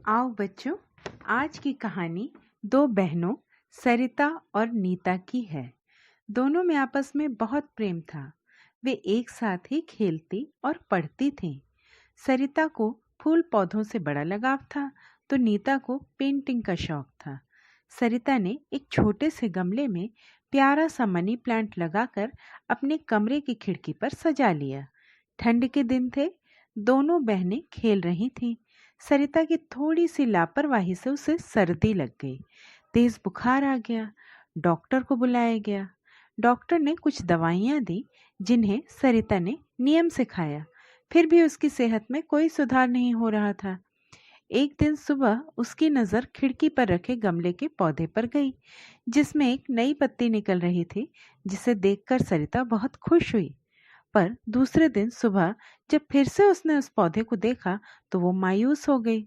आओ बच्चों, आज की कहानी दो बहनों सरिता और नीता की है। दोनों में आपस में बहुत प्रेम था। वे एक साथ ही खेलती और पढ़ती थीं। सरिता को फूल पौधों से बड़ा लगाव था, तो नीता को पेंटिंग का शौक था। सरिता ने एक छोटे से गमले में प्यारा सा मनी प्लांट लगाकर अपने कमरे की खिड़की पर सजा लिया। ठंड के दिन थे। दोनों बहनें खेल रही थीं। सरिता की थोड़ी सी लापरवाही से उसे सर्दी लग गई। तेज बुखार आ गया। डॉक्टर को बुलाया गया। डॉक्टर ने कुछ दवाइयां दी, जिन्हें सरिता ने नियम से खाया। फिर भी उसकी सेहत में कोई सुधार नहीं हो रहा था। एक दिन सुबह उसकी नज़र खिड़की पर रखे गमले के पौधे पर गई, जिसमें एक नई पत्ती निकल रही थी, जिसे देखकर सरिता बहुत खुश हुई। पर दूसरे दिन सुबह जब फिर से उसने उस पौधे को देखा, तो वो मायूस हो गई,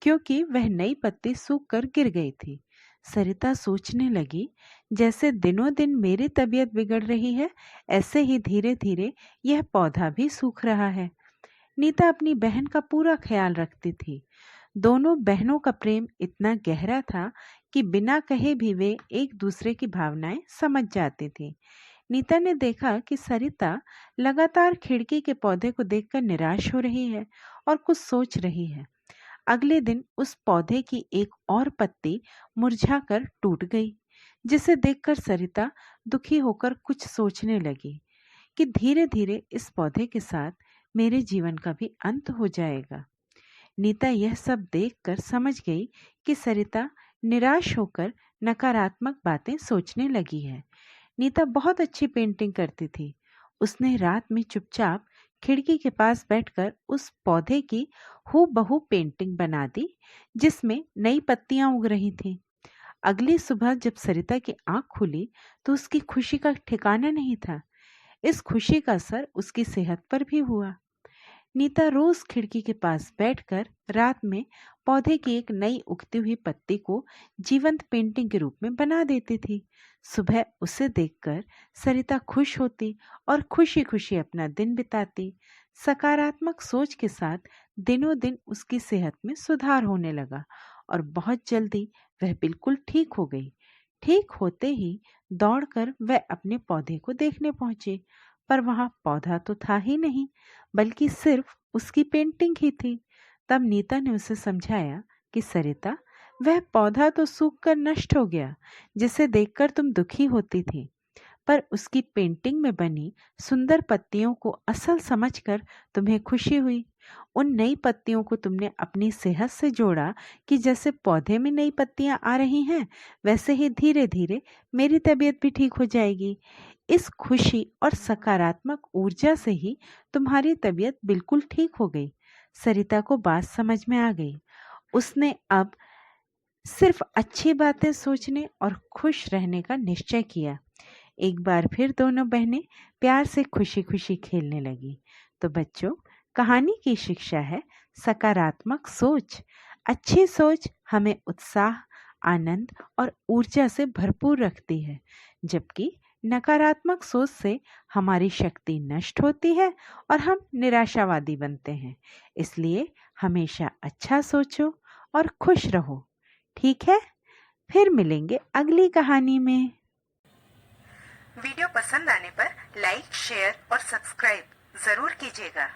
क्योंकि वह नई पत्ती सूख कर गिर गई थी। सरिता सोचने लगी, जैसे दिनों दिन मेरी तबीयत बिगड़ रही है, ऐसे ही धीरे धीरे यह पौधा भी सूख रहा है। नीता अपनी बहन का पूरा ख्याल रखती थी। दोनों बहनों का प्रेम इतना गहरा था कि बिना कहे भी वे एक दूसरे की भावनाएं समझ जाती थी। नीता ने देखा कि सरिता लगातार खिड़की के पौधे को देखकर निराश हो रही है और कुछ सोच रही है। अगले दिन उस पौधे की एक और पत्ती मुरझाकर टूट गई, जिसे देखकर सरिता दुखी होकर कुछ सोचने लगी कि धीरे धीरे इस पौधे के साथ मेरे जीवन का भी अंत हो जाएगा। नीता यह सब देखकर समझ गई कि सरिता निराश होकर नकारात्मक बातें सोचने लगी है। नीता बहुत अच्छी पेंटिंग करती थी। उसने रात में चुपचाप खिड़की के पास बैठकर उस पौधे की हूबहू पेंटिंग बना दी, जिसमें नई पत्तियां उग रही थीं। अगली सुबह जब सरिता की आंख खुली, तो उसकी खुशी का ठिकाना नहीं था। इस खुशी का असर उसकी सेहत पर भी हुआ। नीता रोज खिड़की के पास बैठकर रात में पौधे की एक नई उगती हुई पत्ती को जीवंत पेंटिंग के रूप में बना देती थी। सुबह उसे देखकर सरिता खुश होती और खुशी खुशी अपना दिन बिताती। सकारात्मक सोच के साथ दिनों दिन उसकी सेहत में सुधार होने लगा और बहुत जल्दी वह बिल्कुल ठीक हो गई। ठीक होते ही दौड़कर वह अपने पौधे को देखने पहुंची, पर वहां पौधा तो था ही नहीं, बल्कि सिर्फ उसकी पेंटिंग ही थी। तब नीता ने उसे समझाया कि सरिता, वह पौधा तो सूखकर नष्ट हो गया, जिसे देखकर तुम दुखी होती थी, पर उसकी पेंटिंग में बनी सुंदर पत्तियों को असल समझकर तुम्हें खुशी हुई। उन नई पत्तियों को तुमने अपनी सेहत से जोड़ा कि जैसे पौधे में नई पत्तियां आ रही हैं, वैसे ही धीरे धीरे मेरी तबीयत भी ठीक हो जाएगी। इस खुशी और सकारात्मक ऊर्जा से ही तुम्हारी तबीयत बिल्कुल ठीक हो गई। सरिता को बात समझ में आ गई। उसने अब सिर्फ अच्छी बातें सोचने और खुश रहने का निश्चय किया। एक बार फिर दोनों बहनें प्यार से खुशी खुशी खेलने लगी। तो बच्चों, कहानी की शिक्षा है सकारात्मक सोच। अच्छी सोच हमें उत्साह, आनंद और ऊर्जा से भरपूर रखती है, जबकि नकारात्मक सोच से हमारी शक्ति नष्ट होती है और हम निराशावादी बनते हैं। इसलिए हमेशा अच्छा सोचो और खुश रहो। ठीक है, फिर मिलेंगे अगली कहानी में। वीडियो पसंद आने पर लाइक, शेयर और सब्सक्राइब जरूर कीजिएगा।